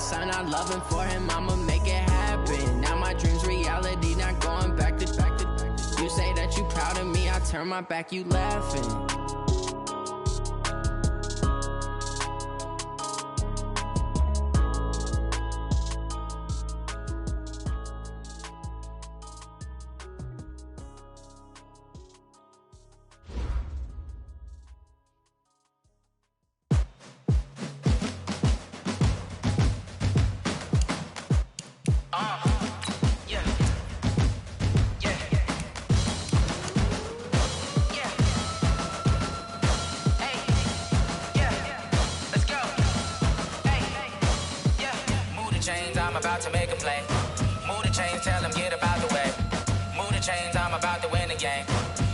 son, I love him. For him, I'ma make it happen. Now my dream's reality, not going back to. You say that you proud of me, I turn my back, you laughing. I'm about to make a play. Move the chains, tell them get about the way. Move the chains, I'm about to win the game.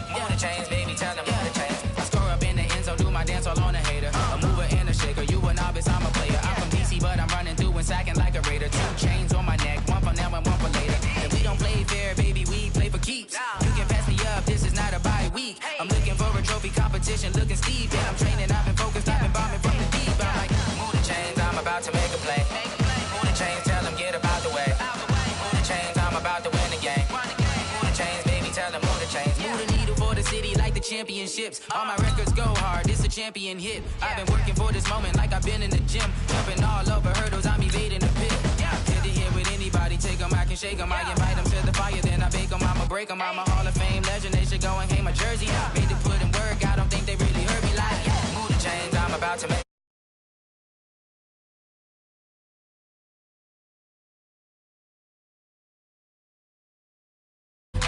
Move the chains, baby, tell them move the chains. I score up in the end zone, do my dance all on a hater. A mover and a shaker, you a novice, I'm a player. I'm from DC, but I'm running through and sacking like a raider. 2 chains on my neck, one for now and one for later. And we don't play fair, baby, we play for keeps. You can pass me up, this is not a bye week. I'm looking for a trophy competition, looking steep. And I'm training, I've been focused, I've been bombing from the deep. I'm like, move the chains, I'm about to make a play. Move the chains, tell them get about the way. Move the chains, I'm about to win the game. Move the chains, baby, tell them move the chains. Move the needle for the city like the championships. All my records go hard, this a champion hit. I've been working for this moment like I've been in the gym. Jumping all over hurdles, I'm evading the pit. Hit to hit with anybody, take them, I can shake them. I invite them to the fire, then I bake them. I'ma break them, I'm a Hall of Fame legend. They should go and hang my jersey. Made to put in work, I don't think they really heard me like, move the chains, I'm about to make.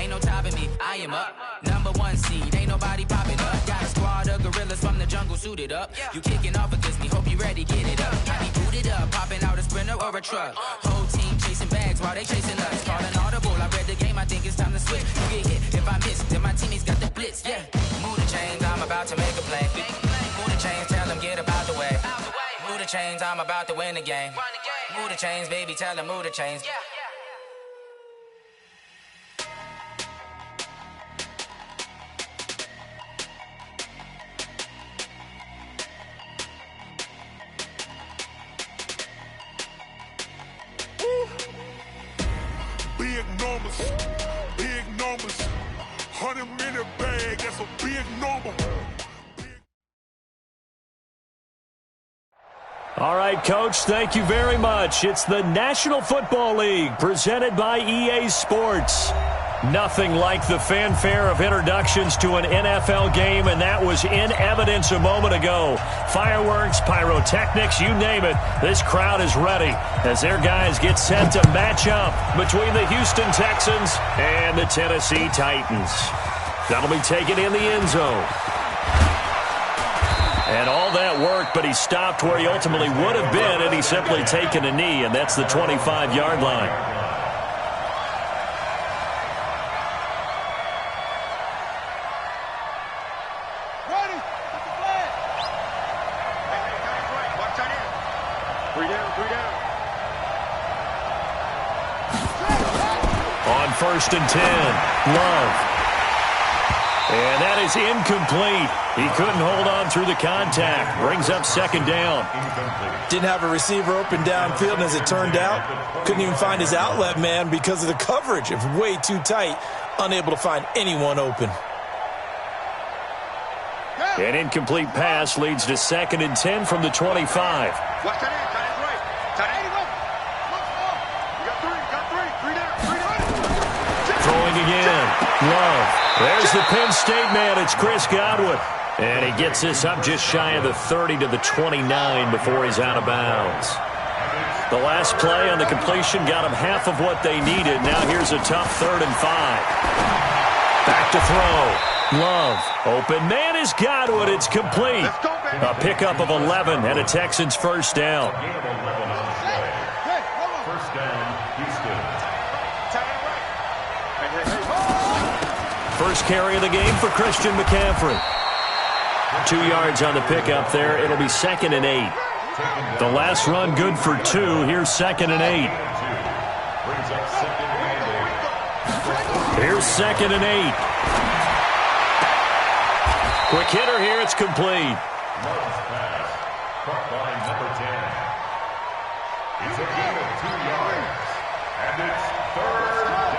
Ain't no topping me, I am up. #1 seed, ain't nobody popping up. Got a squad of gorillas from the jungle suited up. You kicking off against me, hope you ready, get it up. I be booted up, popping out a Sprinter or a truck. Whole team chasing bags while they chasing us. Calling audible, I read the game, I think it's time to switch. You get hit, if I miss, then my teammates got the blitz, yeah. Move the chains, I'm about to make a play. Move the chains, tell them get about the way. Move the chains, I'm about to win the game. Move the chains, baby, tell them move the chains. Big numbers, 100-minute bag, that's a big number. All right, Coach, thank you very much. It's the National Football League presented by EA Sports. Nothing like the fanfare of introductions to an NFL game, and that was in evidence a moment ago. Fireworks, pyrotechnics, you name it. This crowd is ready as their guys get set to match up between the Houston Texans and the Tennessee Titans. That'll be taken in the end zone. And all that work, but he stopped where he ultimately would have been, and he's simply taken a knee, and that's the 25-yard line. On 1st and 10, Love. And that is incomplete. He couldn't hold on through the contact. Brings up 2nd down. Didn't have a receiver open downfield, and as it turned out, couldn't even find his outlet man because of the coverage. It was way too tight, unable to find anyone open. An incomplete pass leads to 2nd and 10 from the 25. Throwing again. Love. There's the Penn State man. It's Chris Godwin. And he gets this up just shy of the 30 to the 29 before he's out of bounds. The last play on the completion got him half of what they needed. Now here's a tough 3rd and 5. Back to throw. Love. Open man is Godwin. It's complete. A pickup of 11 and a Texans first down. First down, Houston. First carry of the game for Christian McCaffrey. 2 yards on the pickup there. It'll be 2nd and 8. The last run good for 2. Here's 2nd and 8. Here's 2nd and 8. Quick hitter here. It's complete. It's a gain of 2 yards. And it's third down.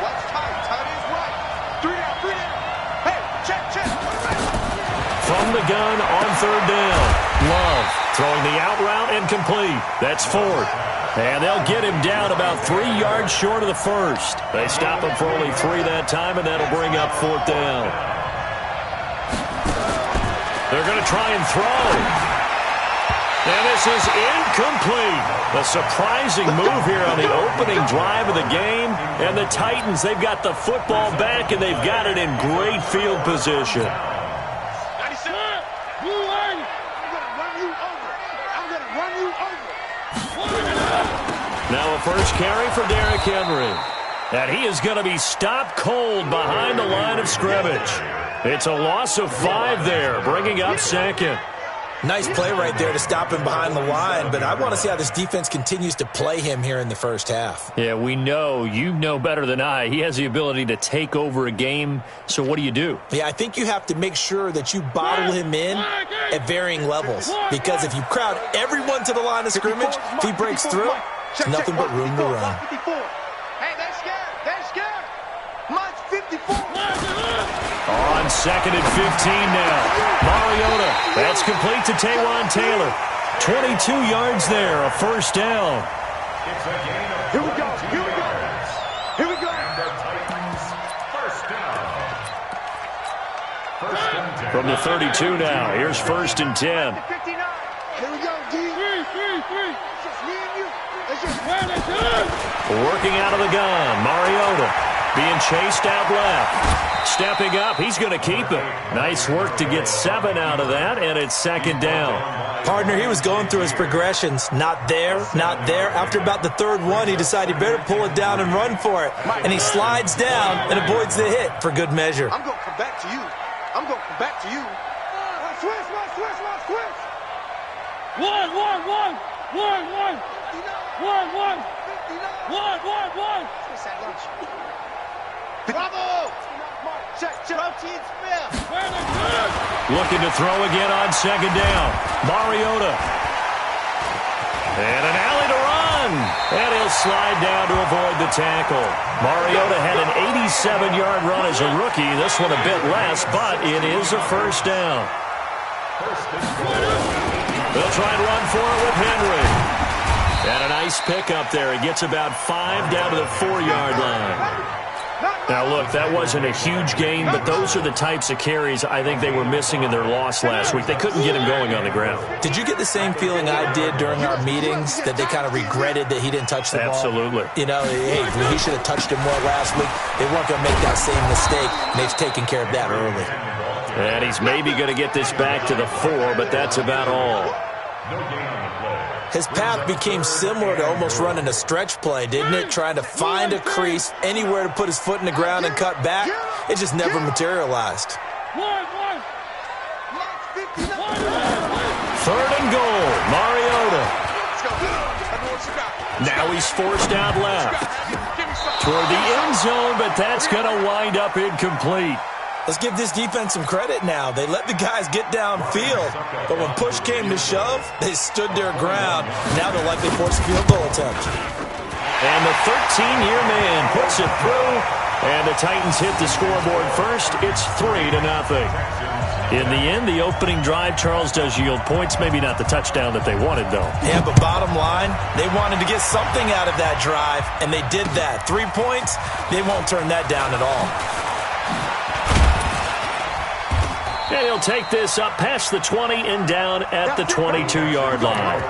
What's tight? Tight is right. 3 down, 3 down. Hey, check. From the gun on third down. Love throwing the out route and complete. That's Ford. And they'll get him down about 3 yards short of the first. They stop him for only 3 that time, and that'll bring up fourth down. They're going to try and throw. And this is incomplete. A surprising move here on the opening drive of the game. And the Titans, they've got the football back, and they've got it in great field position. Now a first carry for Derrick Henry. And he is going to be stopped cold behind the line of scrimmage. It's a loss of 5 there, bringing up second. Nice play right there to stop him behind the line, but I want to see how this defense continues to play him here in the first half. Yeah, we know. You know better than I. He has the ability to take over a game, so what do you do? Yeah, I think you have to make sure that you bottle him in at varying levels, because if you crowd everyone to the line of scrimmage, if he breaks through, it's nothing but room to run. Hey, they're scared. Mine's 54. On second and 15 now. Mariota, that's complete to Taywan Taylor. 22 yards there, a first down. It's a gain of Here we go. And the Titans first down. First and 10. From the 32 now, here's first and 10. 59. Here we go, D. 3. It's just me and you. It's just Working out of the gun, Mariota being chased out left. Stepping up, he's going to keep it. Nice work to get 7 out of that, and it's second down. Partner, he was going through his progressions. Not there, not there. After about the third one, he decided he better pull it down and run for it. And he slides down and avoids the hit for good measure. I'm going to come back to you. Switch. 1. Bravo! Check. Looking to throw again on second down. Mariota. And an alley to run. And he'll slide down to avoid the tackle. Mariota had an 87-yard run as a rookie. This one a bit less, but it is a first down. They'll try and run for it with Henry. And a nice pickup there. He gets about 5 down to the 4-yard line. Now, look, that wasn't a huge gain, but those are the types of carries I think they were missing in their loss last week. They couldn't get him going on the ground. Did you get the same feeling I did during our meetings, that they kind of regretted that he didn't touch the ball? Absolutely. You know, hey, he should have touched him more last week. They weren't going to make that same mistake, and they've taken care of that early. And he's maybe going to get this back to the 4, but that's about all. His path became similar to almost running a stretch play, didn't it? Trying to find a crease, anywhere to put his foot in the ground and cut back. It just never materialized. 3rd and goal, Mariota. Now he's forced out left. Toward the end zone, but that's going to wind up incomplete. Let's give this defense some credit now. They let the guys get downfield, but when push came to shove, they stood their ground. Now they'll likely force a field goal attempt. And the 13-year man puts it through, and the Titans hit the scoreboard first. It's 3-0. In the end, the opening drive, Charles, does yield points. Maybe not the touchdown that they wanted, though. Yeah, but bottom line, they wanted to get something out of that drive, and they did that. 3 points, they won't turn that down at all. And he'll take this up past the 20 and down at the 22-yard line.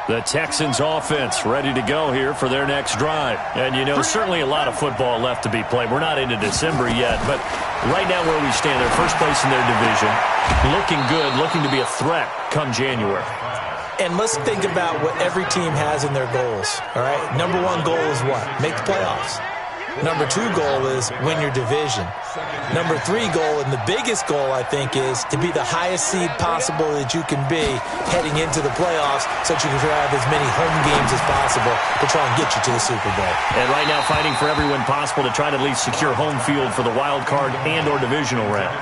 The Texans offense ready to go here for their next drive. And, you know, certainly a lot of football left to be played. We're not into December yet, but right now where we stand, they're first place in their division. Looking good, looking to be a threat come January. And let's think about what every team has in their goals, all right? Number 1 goal is what? Make the playoffs. Number 2 goal is win your division. Number 3 goal, and the biggest goal, I think, is to be the highest seed possible that you can be heading into the playoffs so that you can have as many home games as possible to try and get you to the Super Bowl. And right now fighting for everyone possible to try to at least secure home field for the wild card and or divisional round.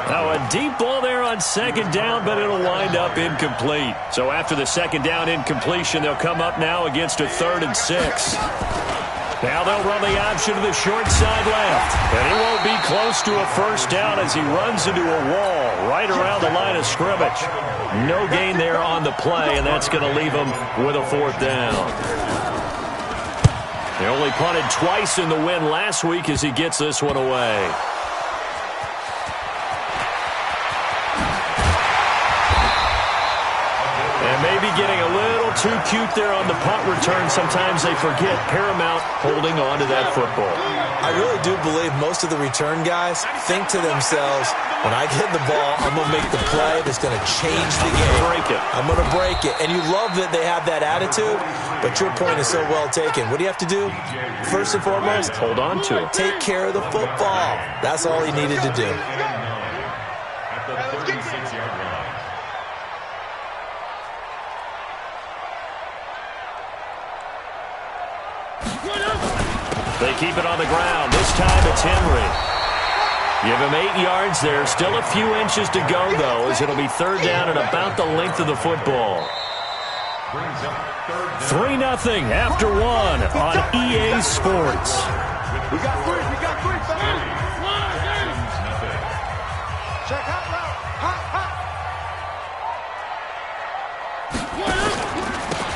Now a deep ball there on second down, but it'll wind up incomplete. So after the second down incompletion, they'll come up now against a 3rd and 6. Now they'll run the option to the short side left. And he won't be close to a first down as he runs into a wall right around the line of scrimmage. No gain there on the play, and that's going to leave him with a 4th down. They only punted twice in the win last week as he gets this one away. Maybe getting a little too cute there on the punt return. Sometimes they forget paramount holding on to that football. I really do believe most of the return guys think to themselves, when I get the ball, I'm going to make the play that's going to change the game. Break it. I'm going to break it. And you love that they have that attitude, but your point is so well taken. What do you have to do? First and foremost, hold on to it. Take care of the football. That's all he needed to do. At the 36-yard line. They keep it on the ground. This time it's Henry. Give him 8 yards there. Still a few inches to go, though, as it'll be 3rd down and about the length of the football. 3-0 after 1 on EA Sports. We got 3. We got 3. Check out loud. Hot, hot.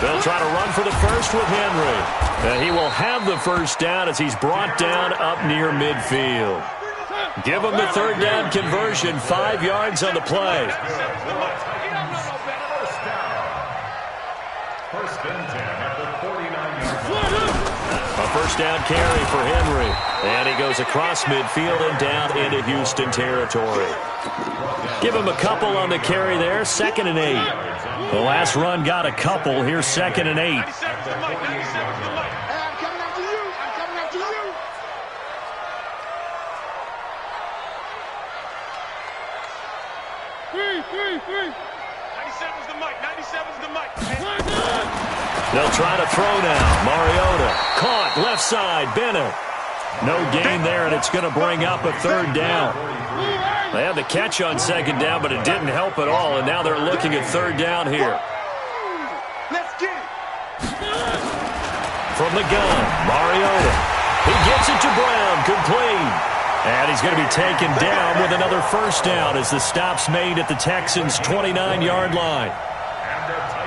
They'll try to run for the first with Henry. And he will have the first down as he's brought down up near midfield. Give him the 3rd down conversion, 5 yards on the play. First and 10 at the 49-yard line. A first down carry for Henry. And he goes across midfield and down into Houston territory. Give him a couple on the carry there, 2nd and 8. The last run got a couple. Here's 2nd and 8. They'll try to throw now. Mariota caught left side. Bennett. No gain there, and it's going to bring up a 3rd down. They had the catch on 2nd down, but it didn't help at all, and now they're looking at 3rd down here. Let's get it. From the gun, Mariota. He gets it to Brown, complete. And he's going to be taken down with another first down as the stop's made at the Texans' 29-yard line.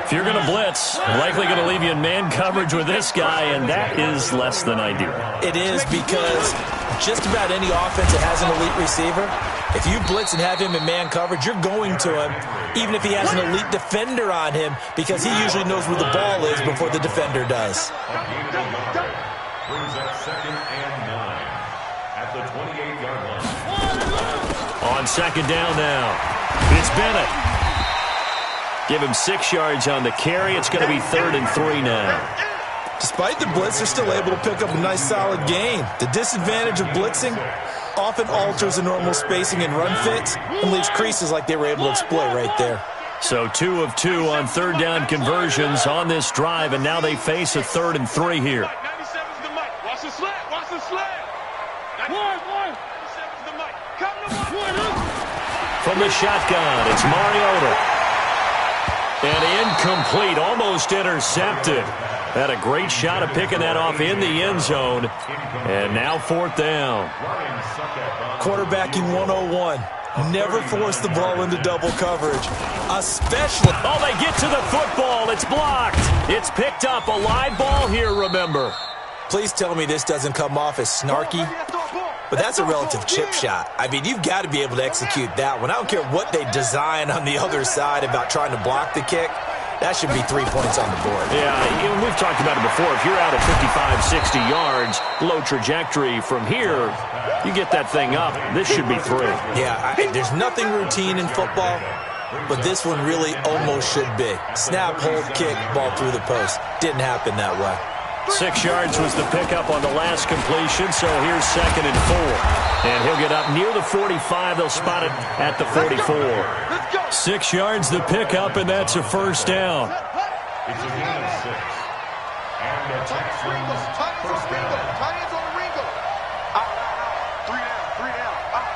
If you're going to blitz, likely going to leave you in man coverage with this guy, and that is less than ideal. It is, because just about any offense that has an elite receiver, if you blitz and have him in man coverage, you're going to him, even if he has an elite defender on him, because he usually knows where the ball is before the defender does. Brings up 2nd and 9 at the 28-yard line. On 2nd down now, it's Bennett. Give him 6 yards on the carry. It's going to be 3rd and 3 now. Despite the blitz, they're still able to pick up a nice, solid gain. The disadvantage of blitzing often alters the normal spacing and run fits and leaves creases like they were able to exploit right there. So 2 of 2 on 3rd down conversions on this drive, and now they face a 3rd and 3 here. 97's the mic. Watch the slant. Watch the slant. 97's the mic. Come to From the shotgun, it's Mariota. And incomplete, almost intercepted. Had a great shot of picking that off in the end zone. And now 4th down. Quarterbacking 101. Never force the ball into double coverage, especially... Oh, they get to the football. It's blocked. It's picked up. A live ball here, remember. Please tell me this doesn't come off as snarky. But that's a relative chip shot. I mean, you've got to be able to execute that one. I don't care what they design on the other side about trying to block the kick. That should be 3 points on the board. Yeah, we've talked about it before. If you're out at 55, 60 yards, low trajectory from here, you get that thing up. This should be 3. Yeah, there's nothing routine in football, but this one really almost should be. Snap, hold, kick, ball through the post. Didn't happen that way. 6 yards was the pickup on the last completion, so here's 2nd and 4. And he'll get up near the 45. They'll spot it at the 44. 6 yards the pickup, and that's a first down. It's a gain of 6. And the Texans first down. Titans on the Ringo. Out. 3 down. Out.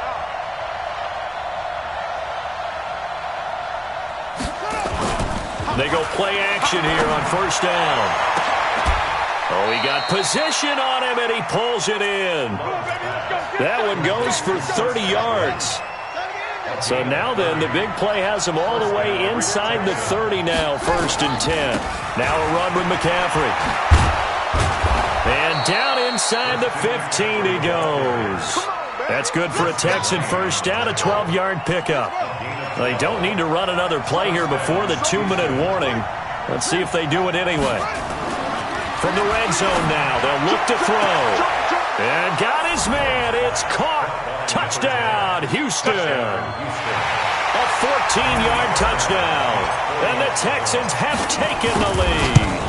They go play action here on first down. Oh, he got position on him, and he pulls it in. That one goes for 30 yards. So now then, the big play has him all the way inside the 30 now, 1st and 10. Now a run with McCaffrey. And down inside the 15 he goes. That's good for a Texan first down, a 12-yard pickup. They don't need to run another play here before the 2-minute warning. Let's see if they do it anyway. From the red zone now, they'll look to throw. And got his man. It's caught. Touchdown, Houston. A 14-yard touchdown. And the Texans have taken the lead.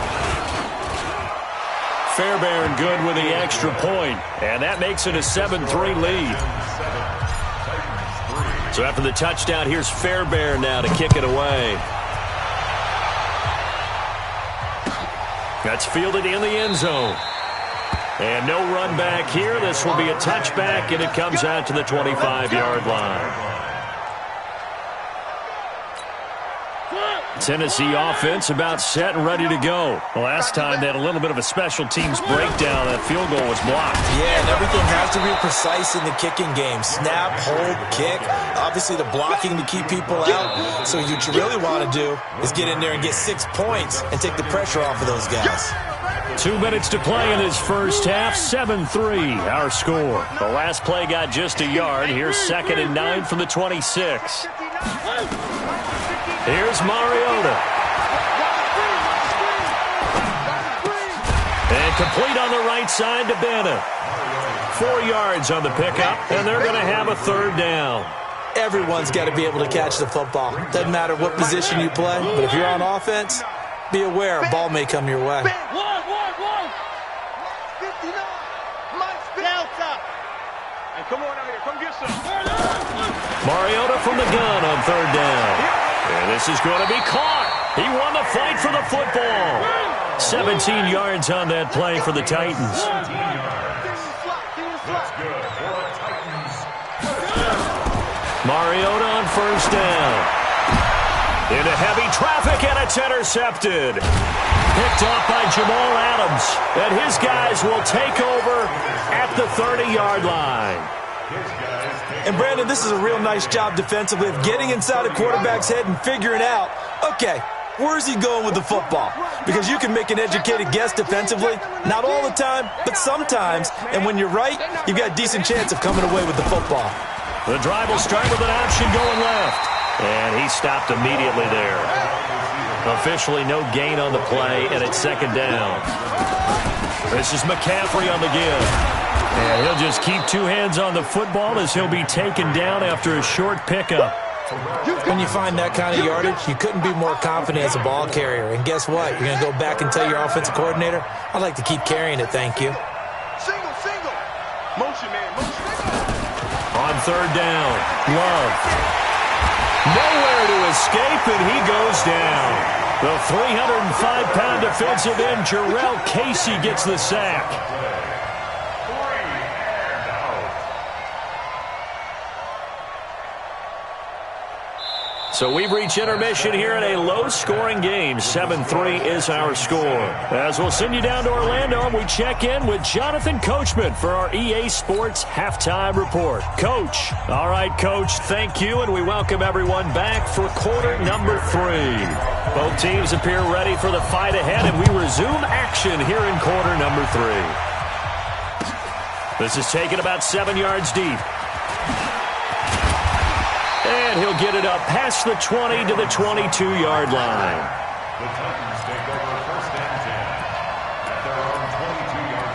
Fairbairn good with the extra point, and that makes it a 7-3 lead. So after the touchdown, here's Fairbairn now to kick it away. That's fielded in the end zone. And no run back here. This will be a touchback, and it comes out to the 25-yard line. Tennessee offense about set and ready to go. Last time they had a little bit of a special teams breakdown. That field goal was blocked. Yeah, and everything has to be precise in the kicking game. Snap, hold, kick. Obviously the blocking to keep people out. So what you really want to do is get in there and get 6 points and take the pressure off of those guys. 2 minutes to play in this first half. 7-3 our score. The last play got just a yard. Here's 2nd and 9 from the 26. Here's Mariota. And complete on the right side to Bennett. 4 yards on the pickup, and they're going to have a 3rd down. Everyone's got to be able to catch the football. Doesn't matter what position you play, but if you're on offense, be aware a ball may come your way. Come on out here. Come get some. Mariota from the gun on 3rd down. And this is going to be caught. He won the fight for the football. 17 yards on that play for the Titans. Mariota on 1st down. Into heavy traffic, and it's intercepted. Picked off by Jamal Adams. And his guys will take over at the 30-yard line. And, Brandon, this is a real nice job defensively of getting inside a quarterback's head and figuring out, okay, where's he going with the football? Because you can make an educated guess defensively, not all the time, but sometimes. And when you're right, you've got a decent chance of coming away with the football. The drive will start with an option going left. And he stopped immediately there. Officially no gain on the play, and it's 2nd down. This is McCaffrey on the give. And he'll just keep 2 hands on the football as he'll be taken down after a short pickup. When you find that kind of yardage, you couldn't be more confident as a ball carrier. And guess what? You're going to go back and tell your offensive coordinator, I'd like to keep carrying it, thank you. Single. Motion, man. Motion. On 3rd down, Love. Nowhere to escape, and he goes down. The 305-pound defensive end, Jarrell Casey, gets the sack. So we've reached intermission here in a low-scoring game. 7-3 is our score. As we'll send you down to Orlando, we check in with Jonathan Coachman for our EA Sports Halftime Report. Coach. All right, Coach, thank you, and we welcome everyone back for quarter number 3. Both teams appear ready for the fight ahead, and we resume action here in quarter number 3. This is taken about 7 yards deep. And he'll get it up past the 20 to the 22-yard line. The Titans take over 1st and 10 at their own 22-yard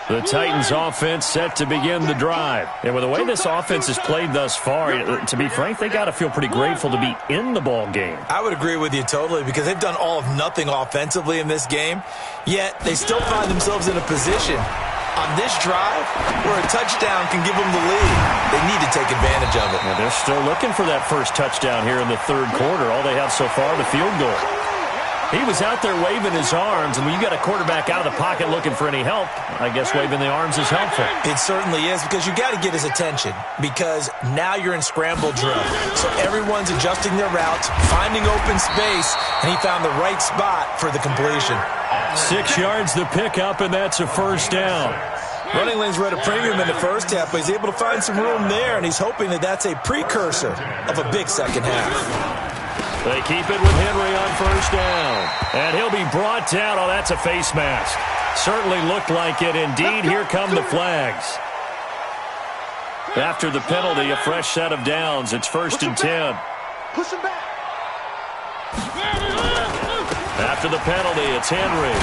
line. The Titans offense set to begin the drive. And with the way this offense has played thus far, to be frank, they got to feel pretty grateful to be in the ball game. I would agree with you totally because they've done all of nothing offensively in this game, yet they still find themselves in a position on this drive where a touchdown can give them the lead. They need to take advantage of it. Well, they're still looking for that first touchdown here in the 3rd quarter. All they have so far, the field goal. He was out there waving his arms, and when you got a quarterback out of the pocket looking for any help, I guess waving the arms is helpful. It certainly is, because you got to get his attention, because now you're in scramble drill. So everyone's adjusting their routes, finding open space, and he found the right spot for the completion. 6 yards the pickup, and that's a first down. Running lanes were at a premium in the first half, but he's able to find some room there, and he's hoping that that's a precursor of a big second half. They keep it with Henry on first down. And he'll be brought down. Oh, that's a face mask. Certainly looked like it. Indeed, here come the flags. After the penalty, a fresh set of downs. It's 1st and 10. Push him back. After the penalty, it's Henry.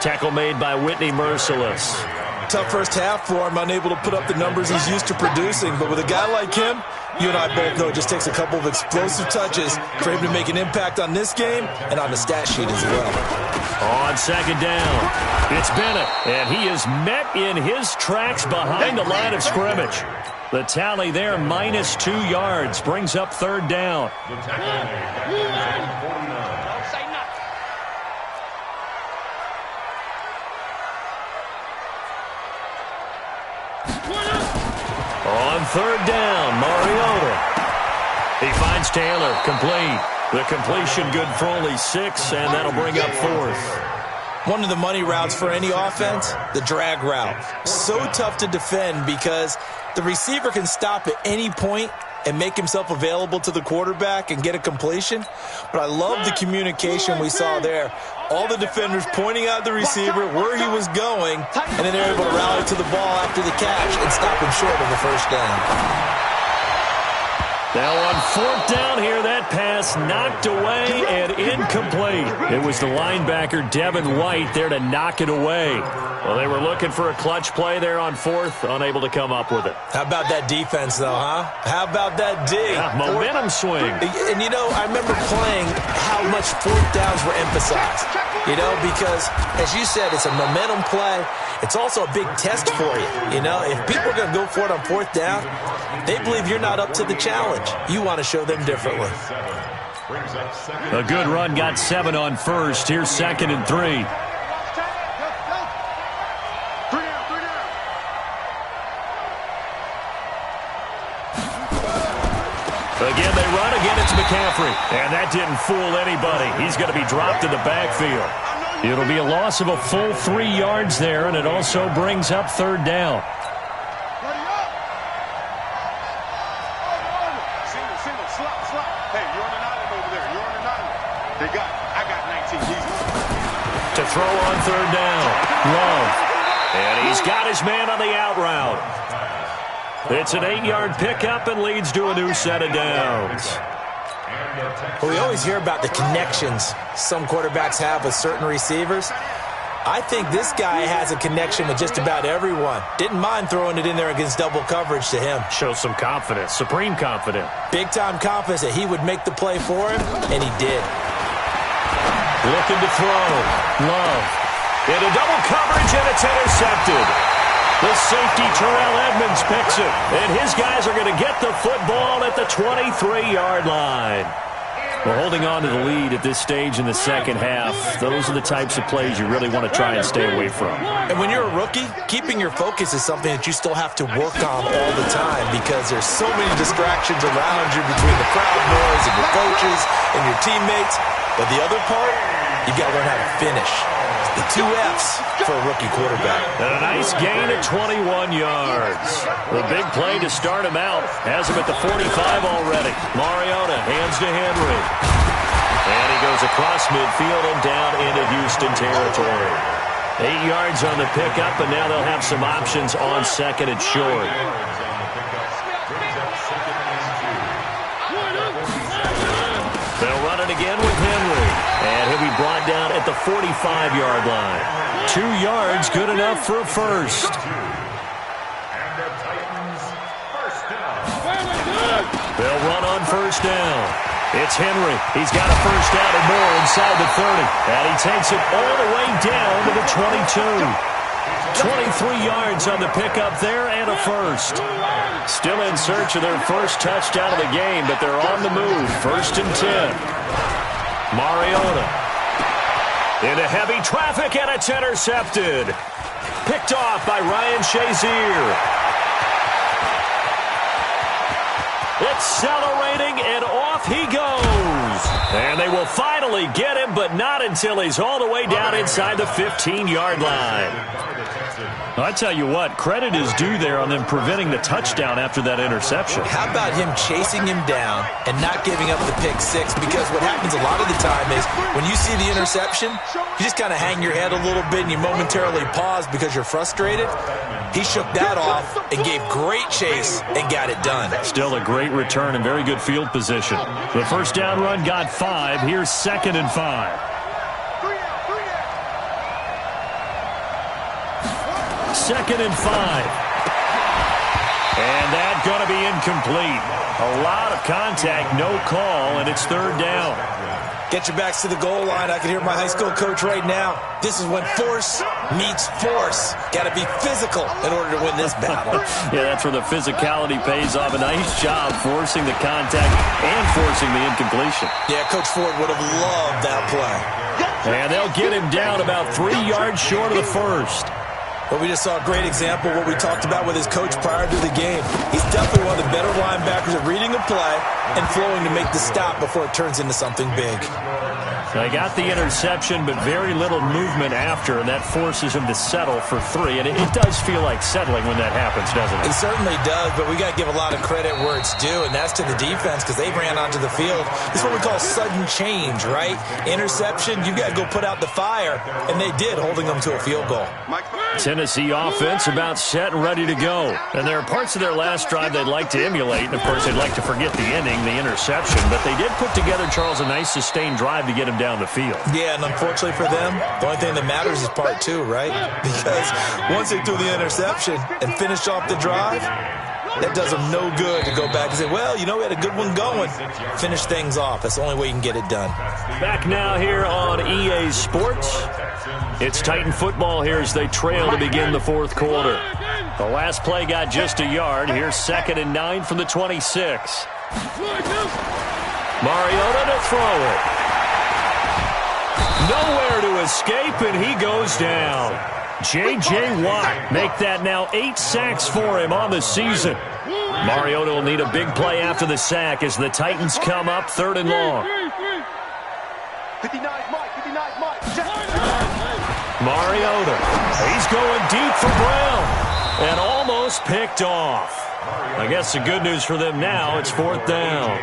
Tackle made by Whitney Merciless. Tough first half for him, unable to put up the numbers he's used to producing. But with a guy like him, you and I both know it just takes a couple of explosive touches for him to make an impact on this game and on the stat sheet as well. On second down, it's Bennett, and he is met in his tracks behind the line of scrimmage. The tally there, -2 yards, brings up 3rd down. On 3rd down, Mariota. He finds Taylor, complete. The completion good for only 6, and that'll bring up 4th. One of the money routes for any offense, the drag route. So tough to defend because the receiver can stop at any point and make himself available to the quarterback and get a completion. But I love the communication we saw there. All the defenders pointing out the receiver, where he was going, and then they're able to rally to the ball after the catch and stop him short of the first down. Now on 4th down here, that pass knocked away and incomplete. It was the linebacker, Devin White, there to knock it away. Well, they were looking for a clutch play there on 4th, unable to come up with it. How about that defense, though, huh? How about that D? Yeah, momentum swing. And, you know, I remember playing how much 4th downs were emphasized. You know, because, as you said, it's a momentum play. It's also a big test for you. You know, if people are going to go for it on 4th down, they believe you're not up to the challenge. You want to show them differently. A good run got 7 on 1st. Here's 2nd and 3. Again, they run. Again, it's McCaffrey. And that didn't fool anybody. He's going to be dropped in the backfield. It'll be a loss of a full 3 yards there, and it also brings up 3rd down. To throw on 3rd down. Love. And he's got his man on the out route. It's an 8-yard pickup and leads to a new set of downs. Well, we always hear about the connections some quarterbacks have with certain receivers. I think this guy has a connection with just about everyone. Didn't mind throwing it in there against double coverage to him. Shows some confidence, supreme confidence. Big-time confidence that he would make the play for him, and he did. Looking to throw. Love. Into double coverage, and it's intercepted. The safety, Terrell Edmonds, picks it. And his guys are going to get the football at the 23-yard line. Well, holding on to the lead at this stage in the second half, those are the types of plays you really want to try and stay away from. And when you're a rookie, keeping your focus is something that you still have to work on all the time because there's so many distractions around you between the crowd noise and your coaches and your teammates. But the other part, you got to learn how to finish. The 2 F's for a rookie quarterback. And a nice gain at 21 yards. The big play to start him out. Has him at the 45 already. Mariota hands to Henry. And he goes across midfield and down into Houston territory. 8 yards on the pickup, and now they'll have some options on 2nd and short. They'll run it again with Henry. And he'll be brought down at the 45-yard line. 2 yards, good enough for a first. They'll run on first down. It's Henry. He's got a first down and more inside the 30. And he takes it all the way down to the 22. 23 yards on the pickup there and a first. Still in search of their first touchdown of the game, but they're on the move. 1st and 10. Mariota. Into heavy traffic, and it's intercepted. Picked off by Ryan Shazier. Accelerating, and off he goes. And they will finally get him, but not until he's all the way down inside the 15-yard line. I tell you what, credit is due there on them preventing the touchdown after that interception. How about him chasing him down and not giving up the pick six? Because what happens a lot of the time is when you see the interception, you just kind of hang your head a little bit and you momentarily pause because you're frustrated. He shook that off and gave great chase and got it done. Still a great return and very good field position. The first down run got 5. Here's 2nd and 5. 2nd and 5. And that's going to be incomplete. A lot of contact, no call, and it's 3rd down. Get your backs to the goal line. I can hear my high school coach right now. This is when force meets force. Got to be physical in order to win this battle. Yeah, that's where the physicality pays off. A nice job forcing the contact and forcing the incompletion. Yeah, Coach Ford would have loved that play. And they'll get him down about 3 yards short of the first. But we just saw a great example of what we talked about with his coach prior to the game. He's definitely one of the better linebackers at reading a play and flowing to make the stop before it turns into something big. They got the interception, but very little movement after, and that forces him to settle for 3. And it does feel like settling when that happens, doesn't it? It certainly does, but we got to give a lot of credit where it's due, and that's to the defense because they ran onto the field. It's what we call sudden change, right? Interception, you've got to go put out the fire, and they did, holding them to a field goal. Tennessee offense about set and ready to go. And there are parts of their last drive they'd like to emulate, and of course they'd like to forget the ending, the interception, but they did put together, Charles, a nice sustained drive to get him down the field. Yeah, and unfortunately for them, the only thing that matters is part 2, right? Because once they threw the interception and finished off the drive, that does them no good to go back and say, well, you know, we had a good one going. Finish things off. That's the only way you can get it done. Back now here on EA Sports. It's Titan football here as they trail to begin the 4th quarter. The last play got just a yard. Here's 2nd and 9 from the 26. Mariota to throw it. Nowhere to escape, and he goes down. J.J. Watt make that now 8 sacks for him on the season. Mariota will need a big play after the sack as the Titans come up 3rd and long. 59 Mike. Mariota, he's going deep for Brown, and almost picked off. I guess the good news for them now, it's 4th down.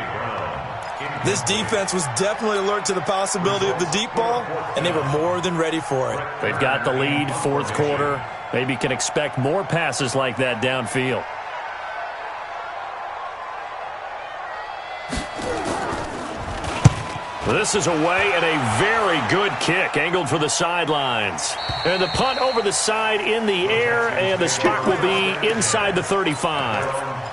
This defense was definitely alert to the possibility of the deep ball, and they were more than ready for it. They've got the lead, 4th quarter. Maybe can expect more passes like that downfield. This is away, and a very good kick angled for the sidelines. And the punt over the side in the air, and the spot will be inside the 35.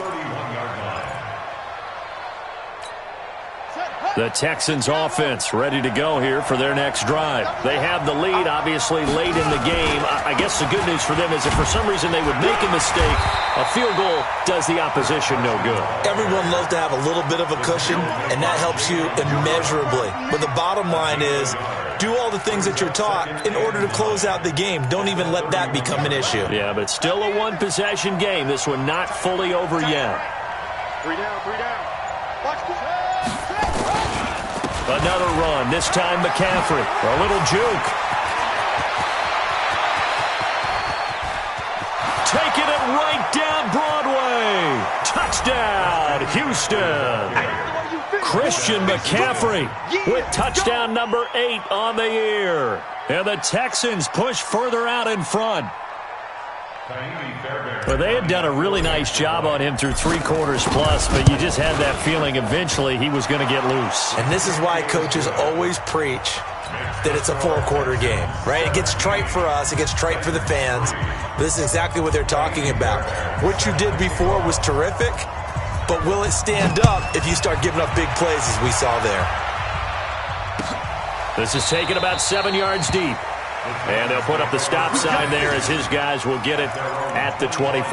The Texans offense ready to go here for their next drive. They have the lead, obviously, late in the game. I guess the good news for them is if for some reason they would make a mistake, a field goal does the opposition no good. Everyone loves to have a little bit of a cushion, and that helps you immeasurably. But the bottom line is, do all the things that you're taught in order to close out the game. Don't even let that become an issue. Yeah, but still a one-possession game. This one not fully over yet. 3 down. Watch this. Another run, this time McCaffrey. A little juke. Taking it right down Broadway. Touchdown, Houston. Christian McCaffrey with touchdown number 8 on the year. And the Texans push further out in front. Well, they had done a really nice job on him through 3 quarters plus, but you just had that feeling eventually he was going to get loose. And this is why coaches always preach that it's a 4-quarter game, right? It gets trite for us. It gets trite for the fans. But this is exactly what they're talking about. What you did before was terrific, but will it stand up if you start giving up big plays as we saw there? This is taken about 7 yards deep. And they'll put up the stop sign there as his guys will get it at the 25.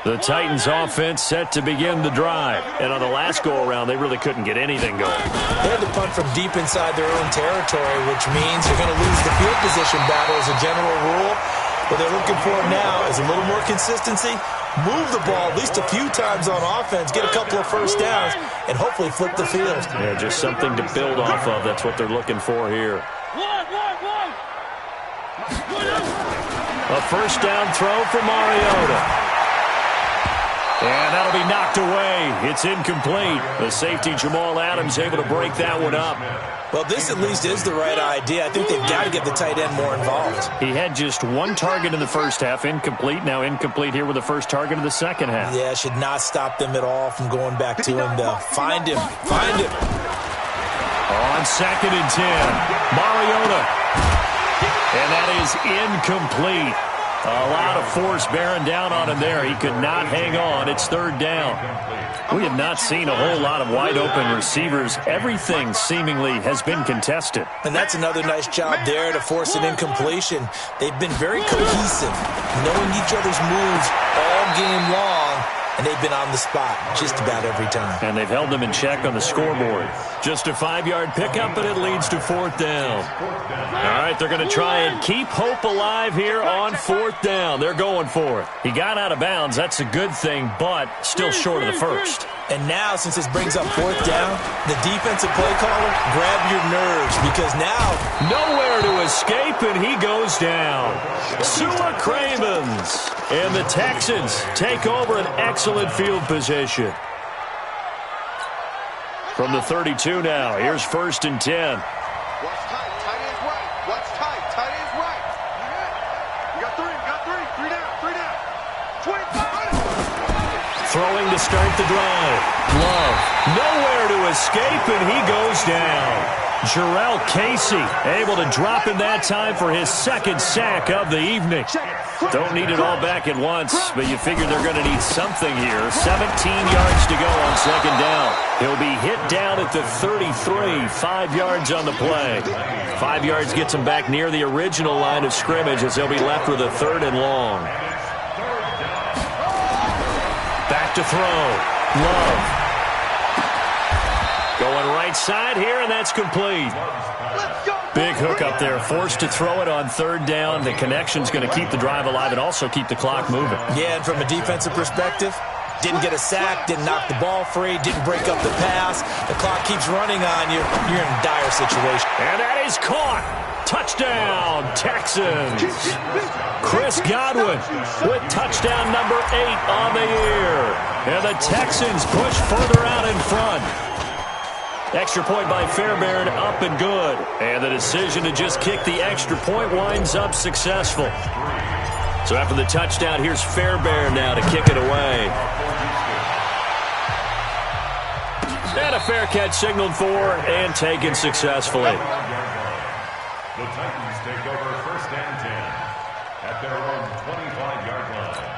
The Titans offense set to begin the drive. And on the last go-around, they really couldn't get anything going. They had to punt from deep inside their own territory, which means you're going to lose the field position battle as a general rule. What they're looking for now is a little more consistency, move the ball at least a few times on offense, get a couple of first downs, and hopefully flip the field. Yeah, just something to build off of. That's what they're looking for here. A first down throw for Mariota. And that'll be knocked away. It's incomplete. The safety, Jamal Adams, able to break that one up. Well, this at least is the right idea. I think they've got to get the tight end more involved. He had just one target in the first half, incomplete. Now incomplete here with the first target of the second half. Yeah, should not stop them at all from going back to him, though. Find him. Find him. On 2nd and 10, Mariota. And that is incomplete. A lot of force bearing down on him there. He could not hang on. It's 3rd down. We have not seen a whole lot of wide-open receivers. Everything seemingly has been contested. And that's another nice job there to force an incompletion. They've been very cohesive, knowing each other's moves all game long, and they've been on the spot just about every time. And they've held them in check on the scoreboard. Just a 5-yard pickup, and it leads to 4th down. All right, they're going to try and keep hope alive here on 4th down. They're going for it. He got out of bounds. That's a good thing, but still short of the first. And now, since this brings up 4th down, the defensive play caller, grab your nerves, because now nowhere to escape, and he goes down. Sua Cravens. And the Texans take over an excellent field position. From the 32 now, here's 1st and 10. Watch tight, tight ends right. Watch tight, tight ends right. You got three down. 25. Throwing to start the drive. Love. Nowhere to escape, and he goes down. Jarrell Casey able to drop in that time for his 2nd sack of the evening. Don't need it all back at once, but you figure they're going to need something here. 17 yards to go on 2nd down. He'll be hit down at the 33, 5 yards on the play. 5 yards gets him back near the original line of scrimmage as they'll be left with a 3rd and long. Back to throw. Love. Going right side here, and that's complete. Big hook up there, forced to throw it on 3rd down. The connection's going to keep the drive alive and also keep the clock moving. Yeah, and from a defensive perspective, didn't get a sack, didn't knock the ball free, didn't break up the pass. The clock keeps running on you. You're in a dire situation. And that is caught. Touchdown, Texans. Chris Godwin with touchdown number 8 on the year. And the Texans push further out in front. Extra point by Fairbairn, up and good. And the decision to just kick the extra point winds up successful. So after the touchdown, here's Fairbairn now to kick it away. And a fair catch signaled for and taken successfully. The Titans take over 1st and 10 at their own 25-yard line.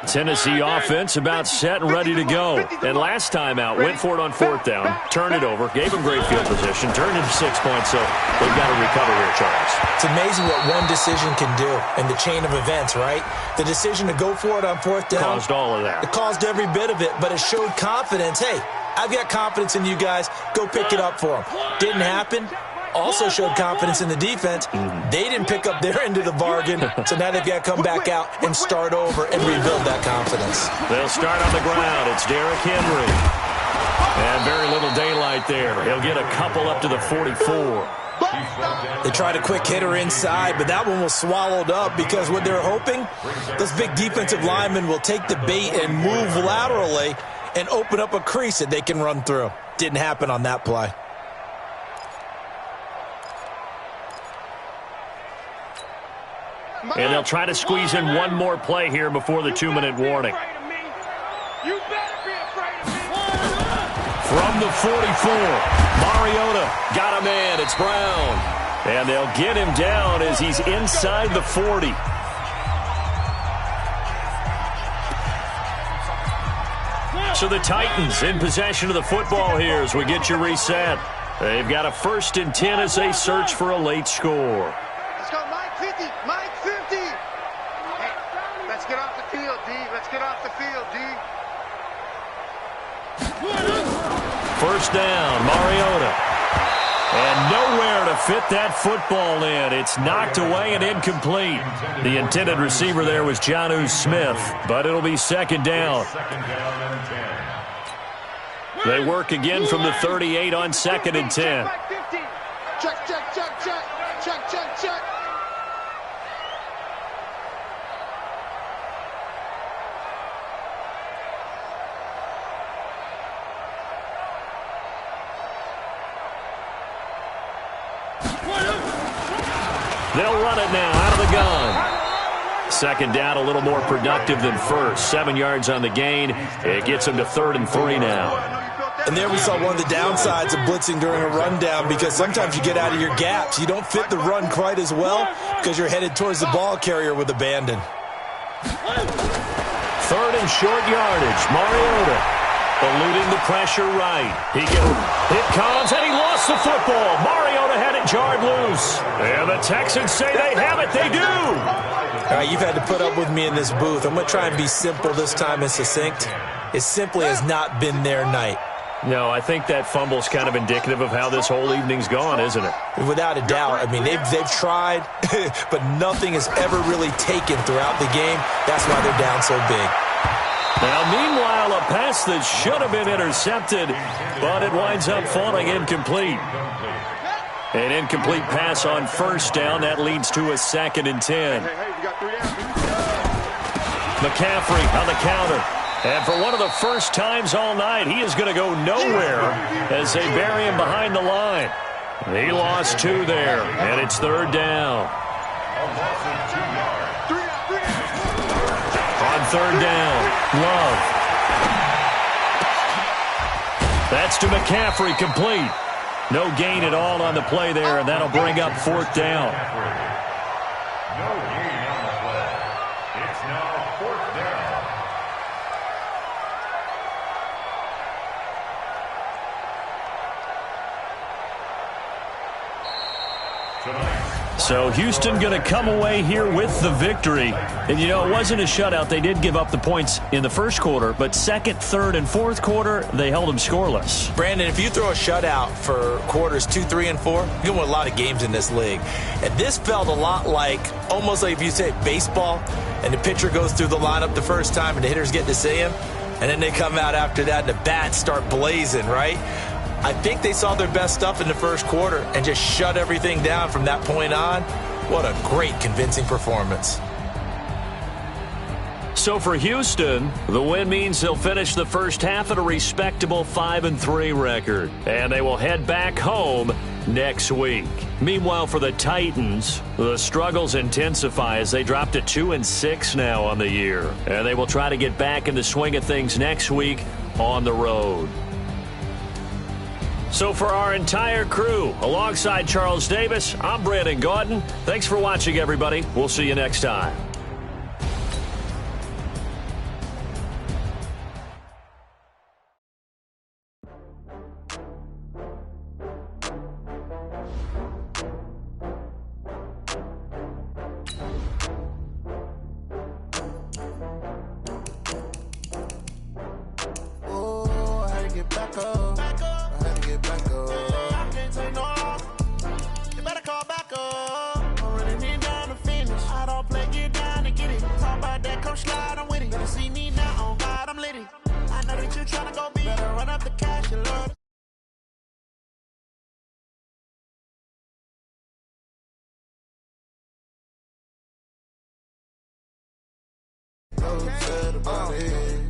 Tennessee offense about set and ready to go. And last time out, went for it on 4th down, turned it over, gave them great field position, turned into 6 points, so they've got to recover here, Charles. It's amazing what one decision can do in the chain of events, right? The decision to go for it on 4th down. Caused all of that. It caused every bit of it, but it showed confidence. Hey, I've got confidence in you guys. Go pick it up for them. Didn't happen. Also showed confidence in the defense. They didn't pick up their end of the bargain, so now they've got to come back out and start over and rebuild that confidence. They'll start on the ground. It's Derrick Henry. And very little daylight there. He'll get a couple up to the 44. They tried a quick hitter inside, but that one was swallowed up because what they're hoping, those big defensive linemen will take the bait and move laterally and open up a crease that they can run through. Didn't happen on that play. And they'll try to squeeze in one more play here before the 2-minute warning. From the 44, Mariota got a man. It's Brown. And they'll get him down as he's inside the 40. So the Titans in possession of the football here as we get you reset. They've got a 1st and 10 as they search for a late score. Let's go, Mike 50, Mike 50. Hey, let's get off the field, D. Let's get off the field, D. First down, Mariota. And nowhere to fit that football in. It's knocked away and incomplete. The intended receiver there was Jonnu Smith, but it'll be second down. They work again from the 38 on 2nd and 10. Check, check, check, check. Check, check, check. They'll run it now out of the gun. Second down, a little more productive than first. 7 yards on the gain. It gets them to 3rd and 3 now. And there we saw one of the downsides of blitzing during a rundown, because sometimes you get out of your gaps. You don't fit the run quite as well because you're headed towards the ball carrier with abandon. 3rd and short yardage. Mariota eluding the pressure right. It comes, and he lost the football. Mariota had it jarred loose. And the Texans say they have it. They do. All right, you've had to put up with me in this booth. I'm going to try and be simple this time and succinct. It simply has not been their night. No, I think that fumble's kind of indicative of how this whole evening's gone, isn't it? Without a doubt. I mean, they've tried, but nothing has ever really taken throughout the game. That's why they're down so big. Now, meanwhile, a pass that should have been intercepted, but it winds up falling incomplete. An incomplete pass on first down. That leads to a 2nd and 10. McCaffrey on the counter. And for one of the first times all night, he is going to go nowhere as they bury him behind the line. He lost 2 there, and it's 3rd down. On 3rd down, Love. That's to McCaffrey, complete. No gain at all on the play there, and that'll bring up 4th down. No gain on the play. It's now 4th down. So Houston going to come away here with the victory. And, you know, it wasn't a shutout. They did give up the points in the first quarter, but 2nd, 3rd, and 4th quarter, they held them scoreless. Brandon, if you throw a shutout for quarters 2, 3, and 4, you can win a lot of games in this league. And this felt a lot like, almost like if you say baseball, and the pitcher goes through the lineup the first time and the hitters get to see him, and then they come out after that and the bats start blazing, right? I think they saw their best stuff in the first quarter and just shut everything down from that point on. What a great, convincing performance. So for Houston, the win means they'll finish the first half at a respectable 5-3 record. And they will head back home next week. Meanwhile, for the Titans, the struggles intensify as they drop to 2-6 now on the year. And they will try to get back in the swing of things next week on the road. So for our entire crew, alongside Charles Davis, I'm Brandon Gaudin. Thanks for watching, everybody. We'll see you next time.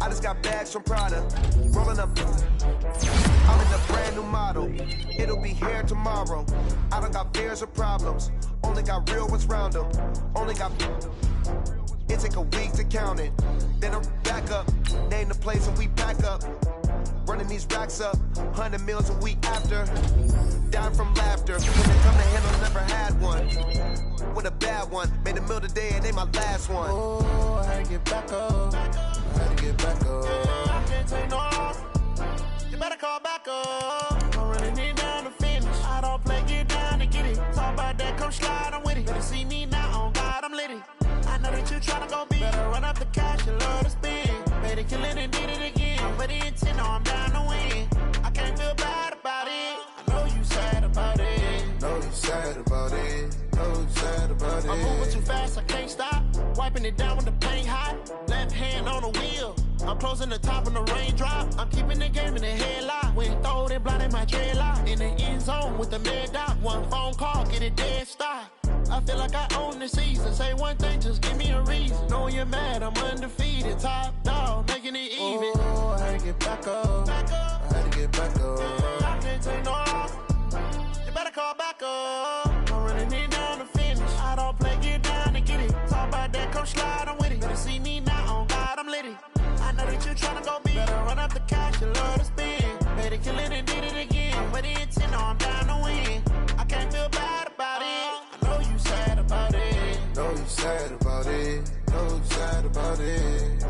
I just got bags from Prada, rolling up. I'm in a brand new model. It'll be here tomorrow. I don't got fears or problems. Only got real ones round them. Only got. It take a week to count it. Then I'm back up. Name the place and we pack up. Running these racks up. 100 meals a week after. Dying from laughter. When it come to handle, never had one. With a bad one. Made a meal today and ain't my last one. Oh, I had to get back up. I had to get back up. I can't take no loss. You better call back up. I'm running it down to finish. I don't play, get down to get it. Talk about that, come slide, I'm with it. Better see me now, on God, I'm litty. I know that you tryna go big. Better run up the cash, you love to spend. to kill it and did it again. But the intent, no, I'm down to win. I can't feel bad about it. I know you sad about it. Know you sad about it. Know you sad about it. I'm moving too fast, I can't stop. Wiping it down when the paint hot. Left hand on the wheel. I'm closing the top when the raindrop. I'm keeping the game in the headlock. When throw it, blinding my dreadlock. In the end zone with the mid dot. One phone call, get it dead stop. I feel like I own the season. Say one thing, just give me a reason. Knowing you're mad, I'm undefeated. Top dog, making it even. Oh, I had to get back up. I had to get back up. I can't take no off. You better call back up. I'm running it down to finish. I don't play, get down to get it. Talk about that, come slide, I'm with it. Better see me now, on God, I'm lit it. I know that you tryna go big. Better run up the cash, you love to spend. Better kill it and did it again. But the intent, no, I'm down to win. I can't feel bad about it. I know you sad about it. Know you sad about it. Know you sad about it.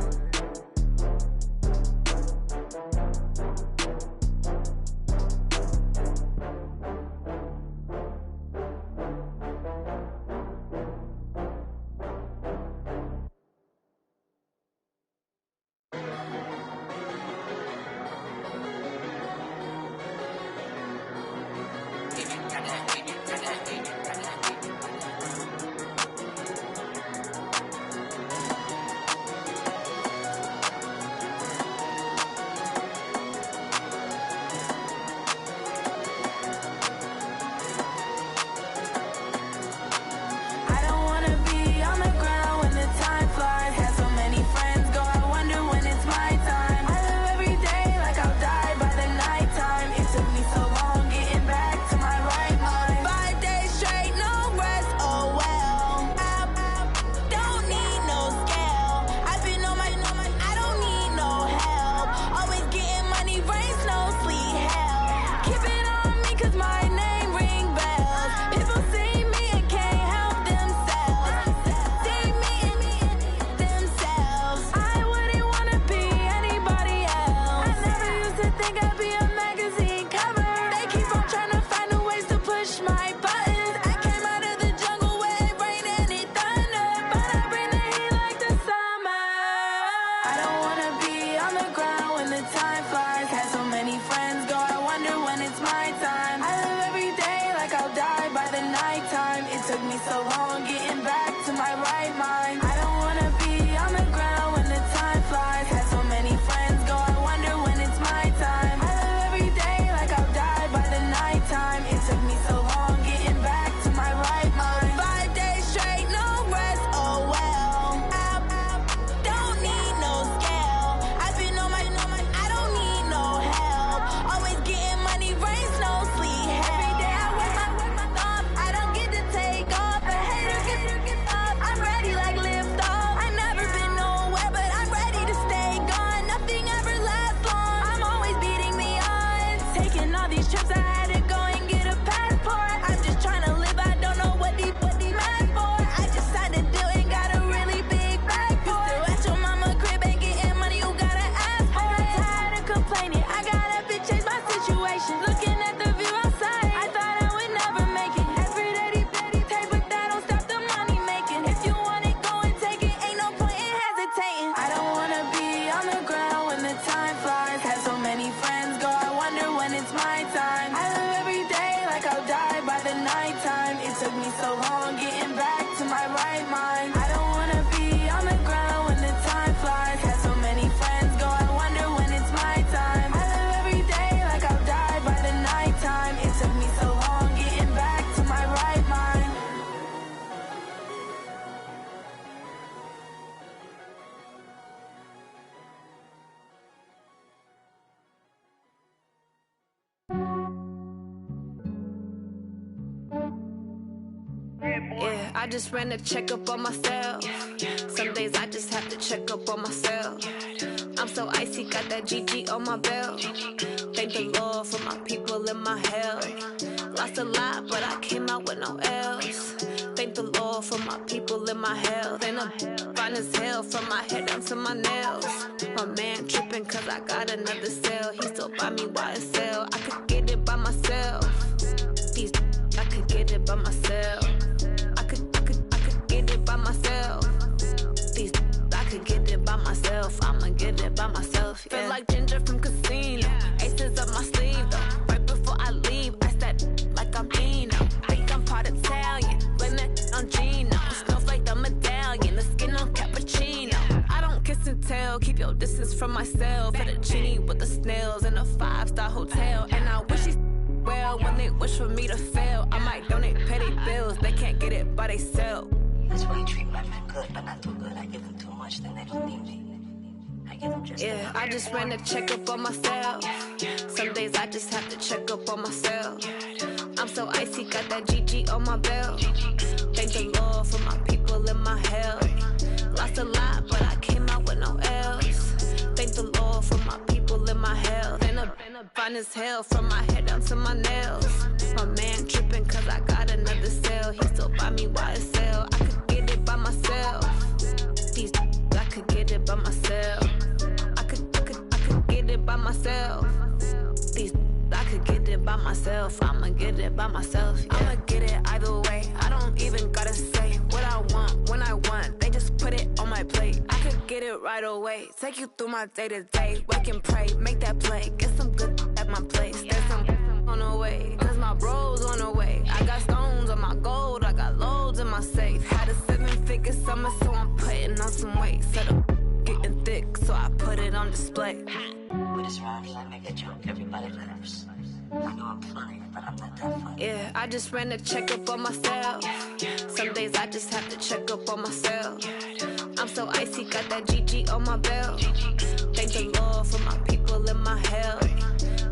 I just ran a checkup on myself. Some days I just have to check up on myself. I'm so icy, got that GG on my belt. Thank the Lord for my people and my health. Lost a lot, but I came out with no L's. Thank the Lord for my people and my health. And I'm fine as hell from my head down to my nails. My man tripping cause I got another cell. He still buy me YSL. I could get it by myself. I could get it by myself. I could get it by myself. I could get it by myself. myself. I'ma get it by myself. Yeah. Feel like Ginger from Casino. Aces up my sleeve though. Right before I leave, I said like I'm Eno. Think I'm part Italian. Blame that on Gino. Snowflake the medallion. The skin on cappuccino. I don't kiss and tell. Keep your distance from myself. Fettuccine with the snails in a 5-star hotel. And I wish he's well when they wish for me to fail. I might donate petty bills. They can't get it by they sell. That's why you treat my men good, but not too good. I give them too much, then they don't need me. I give them just enough. I just ran a checkup on myself. Some days I just have to check up on myself. I'm so icy, got that GG on my belt. Thank the Lord for my people in my health. Lost a lot, but I came out with no L's. Thank the Lord for my people in my health. And a fine as hell from my head down to my nails. My man tripping cause I got another cell. He still buy me YSL. I could get it by myself. These I could get it by myself. I could get it by myself. These I could get it by myself. I'ma get it by myself. Yeah. I'ma get it either way. I don't even gotta say what I want when I want. They just put it on my plate. I could get it right away. Take you through my day to day. Wake and pray, make that play. Get some good at my place. There's some on the way, cause my bros on the way. I got stones on my gold. I got loads in my safe. Had a 7-figure summer, so I'm putting on some weight. Set up getting thick, so I put it on display. With this round, I make a joke, everybody laughs. I know I'm funny, but I'm not that funny. Yeah, I just ran a checkup on myself. Some days I just have to check up on myself. I'm so icy, got that GG on my belt. Thank the Lord for my people in my health.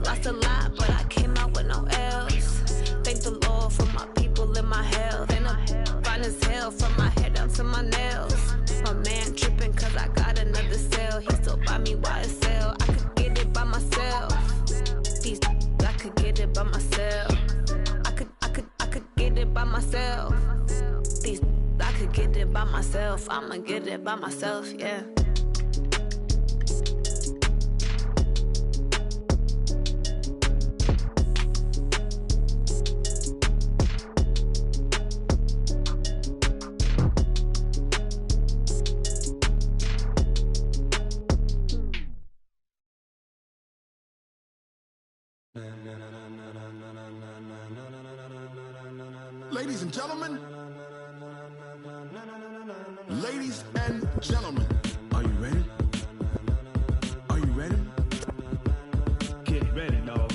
Lost a lot, but I came out with no L's. Thank the Lord for my people in my health. And I'm fine as hell from my head down to my nails. My man tripping cause I got another cell. He still buy me YSL. I could get it by myself. These I could get it by myself. I could get it by myself. These I could get it by myself. I'ma get it by myself, yeah. Ladies and gentlemen, ladies and gentlemen, are you ready? Are you ready? Get ready, dog.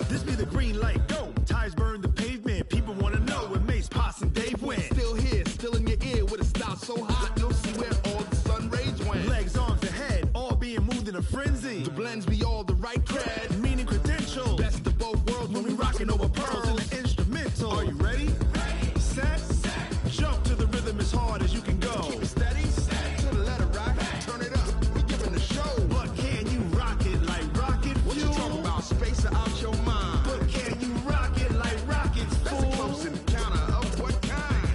This be the green light, go. Tires burn the pavement. People want to know where Mace, Poss, and Dave went. Still here, still in your ear with a style so hot, you'll see where all the sun rays went. Legs, arms, and head, all being moved in a frenzy. The blends be all the right cred, meaning credentials. Best of both worlds when we rocking over pearls in the instrumental. Are you ready? Ready. Set. Jump to the rhythm as hard as you can go. Keep it steady. To the letter right. Turn it up. We giving the show. But can you rock it like rocket fuel? What you talking about? Space out your mind. But can you rock it like rockets, fool? That's a close encounter of what kind?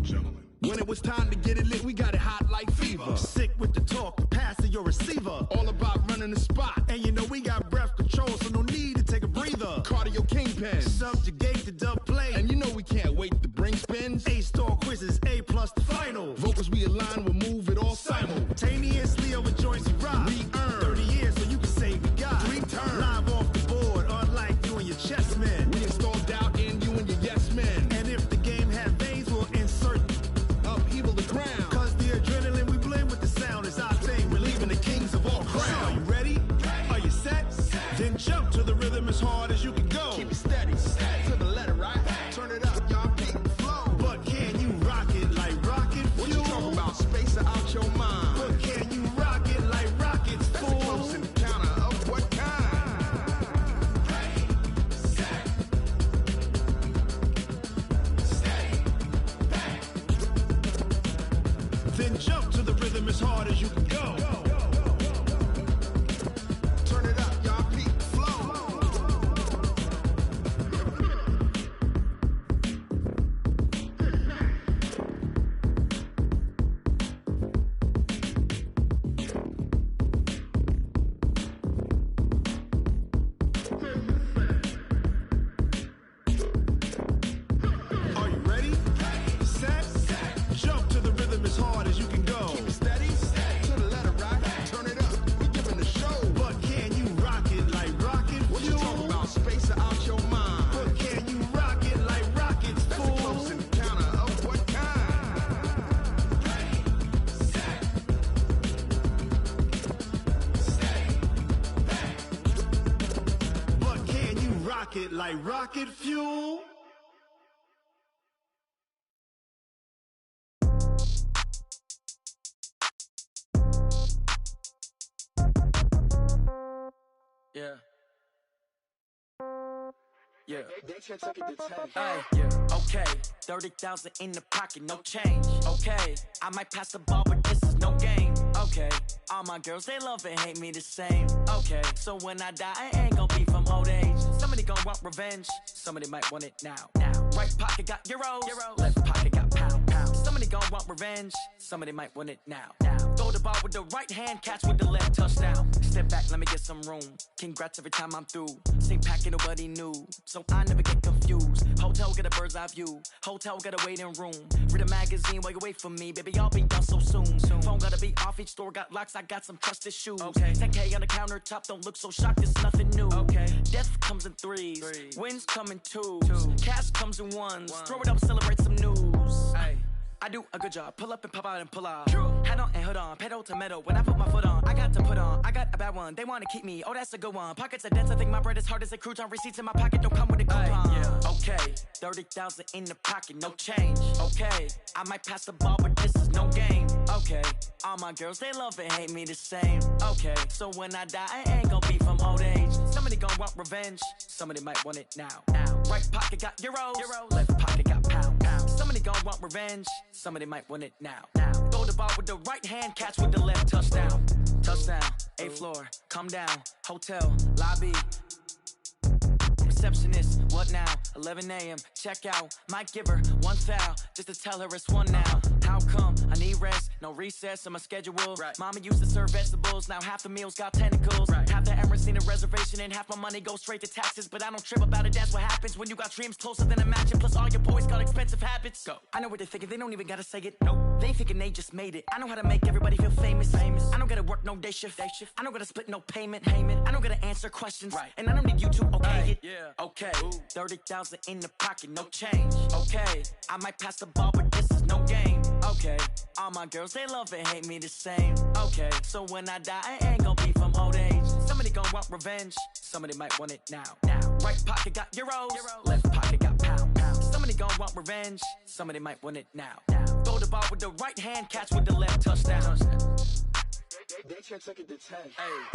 Gentlemen. When it was time to get it lit, we got it hot like fever. Sick with the talk, the pass to your receiver. All about running the spot. And you know we got breath control, so no need to take a breather. Cardio kingpin. Subjugate the dub play. And you know we can't wait to bring spins. A-star quizzes, A+ the final. Vocals we align, we'll move it all simultaneously over joints we rock. We earn 30 years, so you can say we got 3 turns. Live off the board, unlike you and your chess men. We install doubt in you and your yes men. And if the game had veins, we'll insert upheaval the ground. Cause the adrenaline we blend with the sound is our thing. We're leaving the kings of all crowns. So are you ready? Are you set? Then jump to the rhythm as hard as you can go. Keep it steady. To the letter right. Turn it up, y'all keep the flow. But can you rock it like rocket fuel? What you talking about? Space out your mind. But can you rock it like rockets, fool? That's a close encounter of what kind? Ready, set, steady, back. Then jump to the rhythm as hard as you can go. Turn it up, y'all keep the flow. rocket like rocket fuel. Yeah. Yeah. Hey, yeah. Okay. 30,000 in the pocket, no change. Okay. I might pass the ball, but this is no game. Okay. All my girls, they love and hate me the same. Okay. So when I die, I ain't gon' be from old age. Somebody gon' want revenge. Somebody might want it now. Right pocket got euros. Left pocket got pound. Somebody gon' want revenge. Somebody might want it now. Throw the ball with the right hand, catch with the left, touchdown. Step back, let me get some room. Congrats every time I'm through. Same packet, nobody knew, so I never get confused. Hotel get a bird's eye view. Hotel got a waiting room. Read a magazine while you wait for me, baby. I'll be done so soon. Phone gotta be off. Each store got locks. I got some trusted shoes. Okay. 10K on the countertop. Don't look so shocked. It's nothing new. Okay. Death comes in threes. Wins come in twos. Cash comes in ones. Throw it up, celebrate some news. Ay. I do a good job. Pull up and pop out and pull out. Head on and hood on. Pedal to metal. When I put my foot on, I got to put on. I got a bad one. They want to keep me. Oh, that's a good one. Pockets are dense. I think my bread is hard as a crouton. Receipts in my pocket don't come with a coupon. Yeah. Okay. 30,000 in the pocket. No change. Okay. I might pass the ball, but this is no game. Okay. All my girls, they love and hate me the same. Okay. So when I die, I ain't gon' be from old age. Somebody gon' want revenge. Somebody might want it now. Right pocket got euros. Left pocket got pound. Somebody gon' want revenge. Somebody might want it now. Throw the ball with the right hand, catch with the left, touchdown. Touchdown, 8th floor, come down, hotel, lobby. Receptionist, what now? 11 a.m., check out. Might give her one foul, just to tell her it's one now. How come? I need rest, no recess on my schedule. Right. Mama used to serve vegetables, now half the meals got tentacles. Right. Half the Emirates need a reservation and half my money goes straight to taxes. But I don't trip about it, that's what happens when you got dreams closer than imagine. Plus all your boys got expensive habits. Go. I know what they're thinking, they don't even gotta say it. Nope. They thinking they just made it. I know how to make everybody feel famous. I don't gotta work no day shift. I don't gotta split no payment. I don't gotta answer questions. Right. And I don't need you to okay it. Yeah. Okay. 30,000 in the pocket, no change. Okay. I might pass the ball, but this is no game. Okay. All my girls, they love and hate me the same. Okay. So when I die, I ain't gon' be from old age. Somebody gon' want revenge. Somebody might want it now. Right pocket got euros. Left pocket got pound. Somebody gon' want revenge. Somebody might want it now. Throw the ball with the right hand, catch with the left, touchdown. They check it to 10. Hey.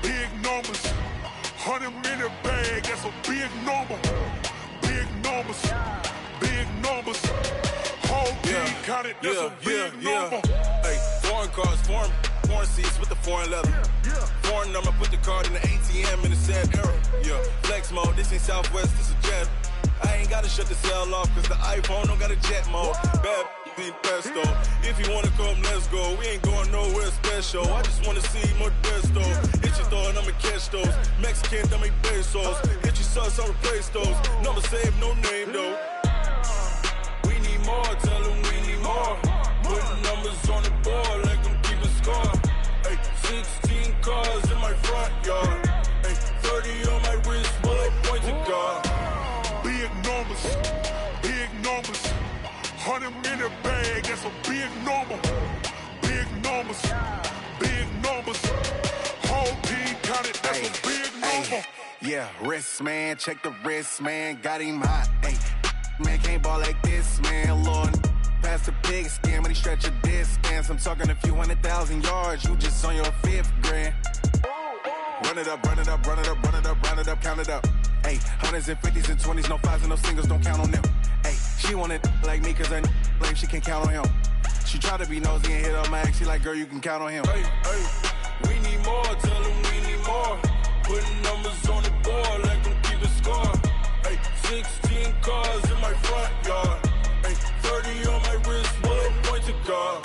Big numbers, 100-minute bag, that's a big number. Big numbers, whole team counted, that's a big number. Hey, foreign cars, foreign seats with the foreign leather. Foreign number, put the card in the ATM in the sad era. Yeah, flex mode, this ain't Southwest, this is jet. I ain't gotta shut the cell off, cause the iPhone don't got a jet mode. Bad be pesto. If you wanna come, let's go. We ain't going nowhere special. I just wanna see more desto. Hit your thought, I'ma catch those. Mexican, dummy pesos. Hit your sus, I'll replace those. Number save, no name though. We need more, tell them we need more. Putting numbers on the board, like them keep a score. Hey, 16 cars in my front yard. Hey, 30 on my wrist, bullet point to God. Big numbers, 100-minute bag, that's a big number. Big numbers, whole team counted, that's a big number. Yeah, wrist man, check the wrist man, got him hot. Hey, man can't ball like this, man. Lord, past the pig skin when he stretch a distance. I'm talking a few 100,000 yards, you just on your 5th grand. Run it up, count it up. Hey, hundreds and 50s and 20s, no 5s and no singles, don't count on them. Hey, she want it like me, cause her lame, she can't count on him. She try to be nosy and hit up my ex, she like, girl, you can count on him. Hey, we need more, tell them we need more. Putting numbers on the board, like them keep a score. Hey, 16 cars in my front yard. Hey, 30 on my wrist, bullet point to God.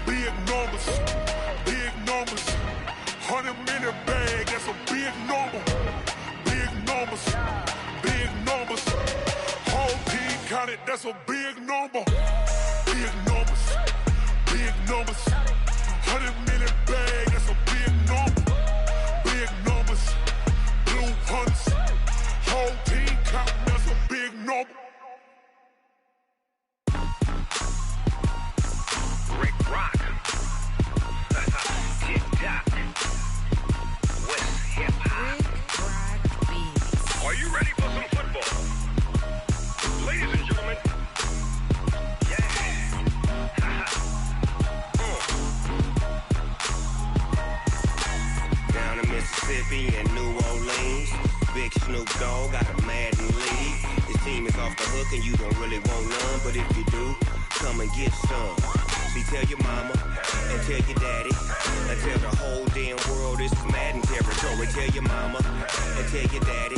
Big numbers, 100-minute bag, that's a big number. big number. Big numbers. Big numbers. 100 million bag, that's a big number. Big numbers. Blue hunts. Whole team counting, that's a big number. Rick Rock. Tick-tock. West hip-hop. Are you ready for some football? Ladies and gentlemen. Yeah. Down in Mississippi and New Orleans, Big Snoop Dogg got a Madden league. His team is off the hook and you don't really want none, but if you do, come and get some. See, tell your mama and tell your daddy and tell the whole damn world this is Madden territory. Tell your mama and tell your daddy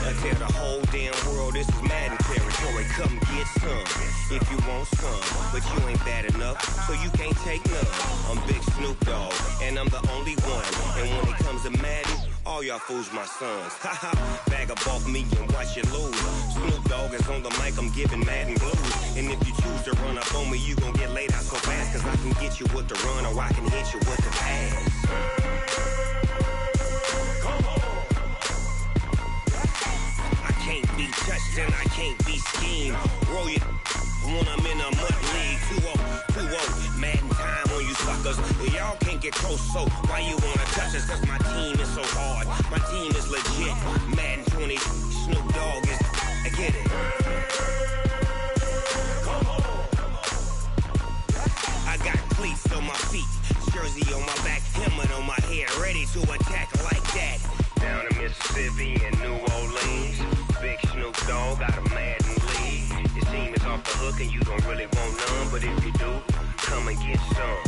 and tell the whole damn world this is Madden territory. Come get some if you want some, but you ain't bad enough, so you can't take none. I'm Big Snoop Dogg and I'm the only one, and when it comes to Madden, all y'all fools my sons. Haha, bag up off me and watch you lose. Snoop Dogg is on the mic, I'm giving Madden blues. And if you choose to run up on me, you gon' get laid out so fast, cause I can get you with the run or I can hit you with the pass. Come on. I can't be touched and I can't be schemed. Roll it when I'm in a mud league. 2-0, Madden time on you suckers. Y'all can't get close, so why you wanna touch us? Cause my team is so hard, my team is legit. Madden 20, Snoop Dogg is, I get it. Come on. I got cleats on my feet, jersey on my back, helmet on my head, ready to attack like that. Down in Mississippi and New Orleans, Big Snoop Dogg got a Madden league. His team is off the hook and you don't really want none, but if you do, come and get some.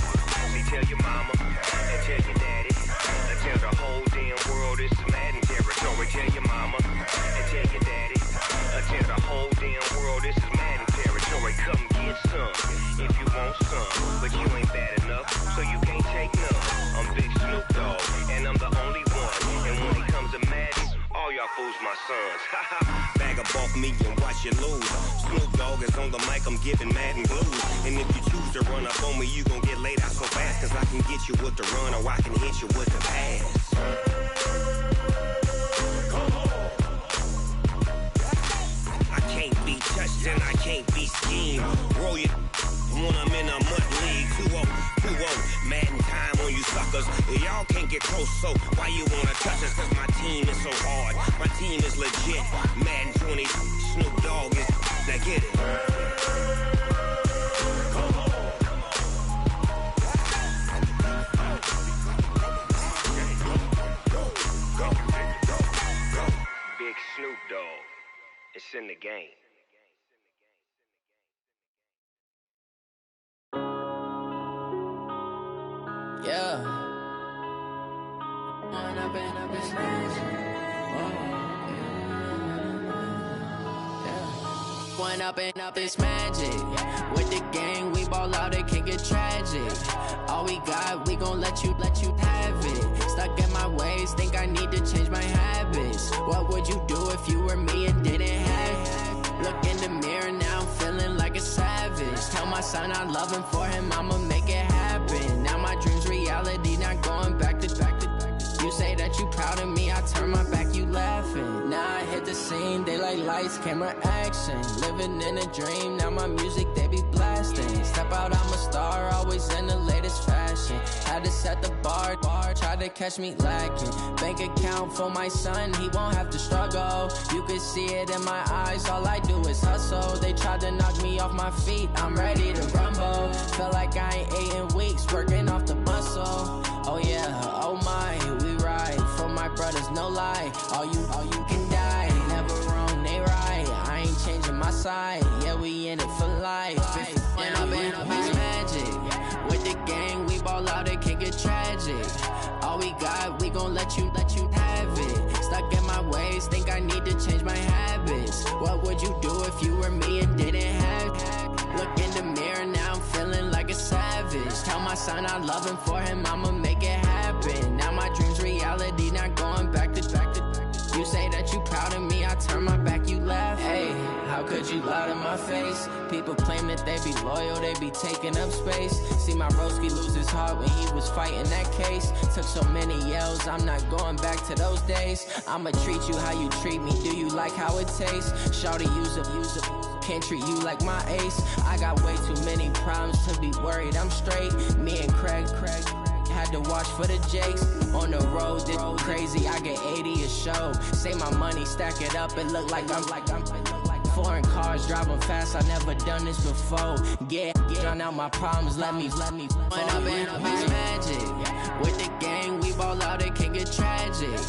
See, tell your mama and tell your daddy and tell the whole damn world this is Madden territory. Tell your mama and tell your daddy and tell the whole damn world this is Madden territory. Come get some if you want some, but you ain't bad enough, so you can't take none. I'm Big Snoop Dogg and I'm the only one, and when it comes to Madden, all y'all fools my sons. Bag up off me and watch you lose. Snoop Dogg is on the mic, I'm giving Madden blues. And if you choose to run up on me, you gon' get laid out so fast, cause I can get you with the run or I can hit you with the pass. Come on. I can't be touched and I can't be schemed. Roll it when I'm in a mud league. 2-0, Madden time on you suckers. Y'all can't get close, so why you wanna touch us? Cause my team is so hard, my team is legit. Madden 20, Snoop Dogg is, now get it. Come on. Go. Big Snoop Dogg, it's in the game. Yeah. One up and up is magic. With the gang, we ball out, it can get tragic. All we got, we gon' let you have it. Stuck in my ways, think I need to change my habits. What would you do if you were me and didn't have it? Look in the mirror now, I'm feeling like a savage. Tell my son I love him, for him I'ma make it happen. Now my dream's reality, not going back to. You say that you proud of me, I turn my back, you laughing. Now I hit the scene, they like lights, camera, action. Living in a dream, now my music, they be blasting. Step out, I'm a star, always in the latest fashion. Had to set the bar, try to catch me lacking. Bank account for my son, he won't have to struggle. You can see it in my eyes, all I do is hustle. They tried to knock me off my feet, I'm ready to rumble. Feel like I ain't ate in weeks, working off the muscle. Oh yeah, oh my, we ride for my brothers, no lie. All you can die, never wrong, they right. I ain't changing my side, yeah, we in it for life. When up and up is magic. With the gang, we ball out, it can get tragic. All we got, we gon' let you have it. Stuck in my ways, think I need to change my habits. What would you do if you were me and didn't have it? Look in the mirror now, I'm feeling like a savage. Tell my son I love him, for him I'ma make it happen. Now my dream's reality, not going back to. You say that you proud of me, I turn my back, you laugh. Hey, how could you lie to my face? People claim that they be loyal, they be taking up space. See my broski lose his heart when he was fighting that case. Took so many yells, I'm not going back to those days. I'ma treat you how you treat me, do you like how it tastes? Shawty, use up, can't treat you like my ace. I got way too many problems to be worried, I'm straight. Me and Craig had to watch for the Jakes. On the road, this crazy, I get 80 a show. Say my money, stack it up, it look like I'm foreign cars, driving fast, I never done this before. Drown out my problems, let me When up in this magic, with the gang, we ball out, it can get tragic.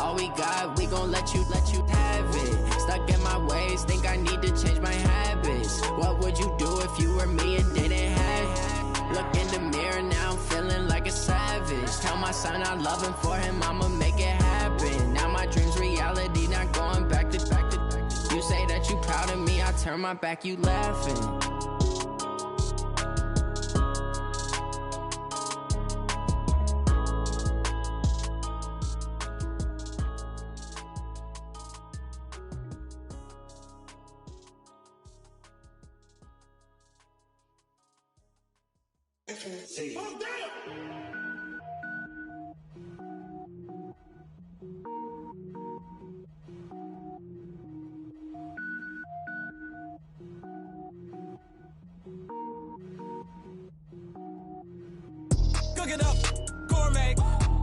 All we got, we gon' let you have it. Stuck in my ways, think I need to change my habits. What would you do if you were me and didn't have it? Look in the mirror, now I'm feeling like a savage. Tell my son I love him, for him I'ma make it happen. Now my dream's reality, not going back to. You say that you proud of me, I turn my back, you laughing. Cook it up, gourmet.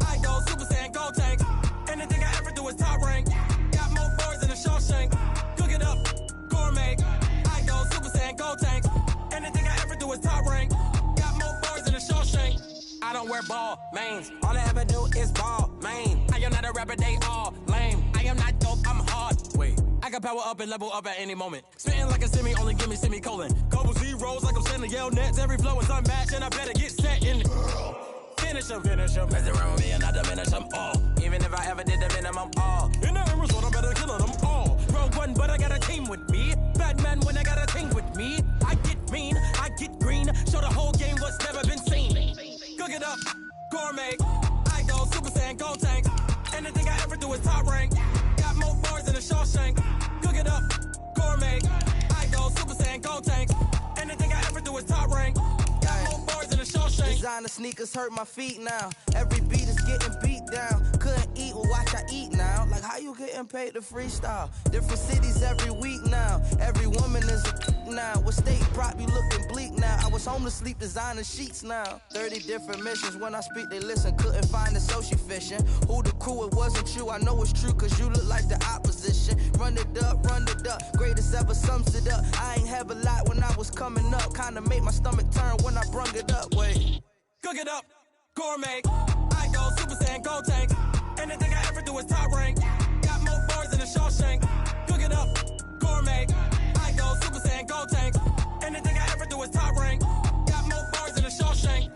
I go Super Saiyan, gold tank. Anything I ever do is top rank. Got more boards than a Shawshank. Cook it up, gourmet. I go Super Saiyan, gold tank. Anything I ever do is top rank. Got more boards than a Shawshank. I don't wear ball mains. All I ever do is ball main. I am not a rapper, they all lame. I am not dope, I'm hard. Wait, I can power up and level up at any moment. Spitting like a semi, only give me semicolon. Couple zeros like I'm sending yell nets. Every flow is unmatched and I better get set in. Finish them. Mess around with me and I diminish them all. Even if I ever did the minimum, all. In the result, I better kill them all. Rogue one, but I got a team with me. Batman when I got a team with me. I get mean, I get green. Show the whole game what's never been seen. Cook it up, gourmet. I go Super Saiyan, gold tank. Anything I ever do is top rank. Got more bars than a Shawshank. Cook it up, gourmet. I go Super Saiyan, gold tank. Anything I ever do is top rank. Designer sneakers hurt my feet now. Every beat is getting beat down. Couldn't eat, well watch I eat now. Like how you getting paid to freestyle? Different cities every week now. Every woman is a now. With state prop you looking bleak now. I was home to sleep designer sheets now. 30 different missions. When I speak they listen. Couldn't find it so she fishing. Who the crew, it wasn't you. I know it's true cause you look like the opposition. Run it up. Greatest ever sums it up. I ain't have a lot when I was coming up. Kinda made my stomach turn when I brung it up. Wait. Cook it up, gourmet. I go Super Saiyan, gold tank. Anything I ever do is top rank. Got more bars than a Shawshank. Cook it up, gourmet. I go Super Saiyan, gold tank. Anything I ever do is top rank. Got more bars than a Shawshank.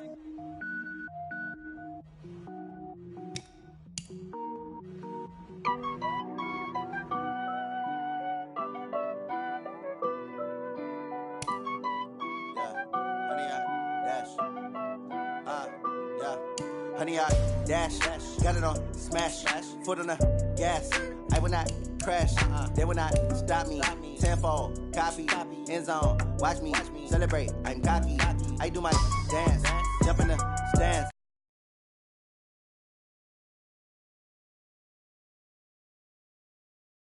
Honey, I dash, got it on smash, foot on the gas. I will not crash, they will not stop me. Tenfold, copy, end zone, watch me celebrate. I'm cocky, I do my dance, jump in the stands.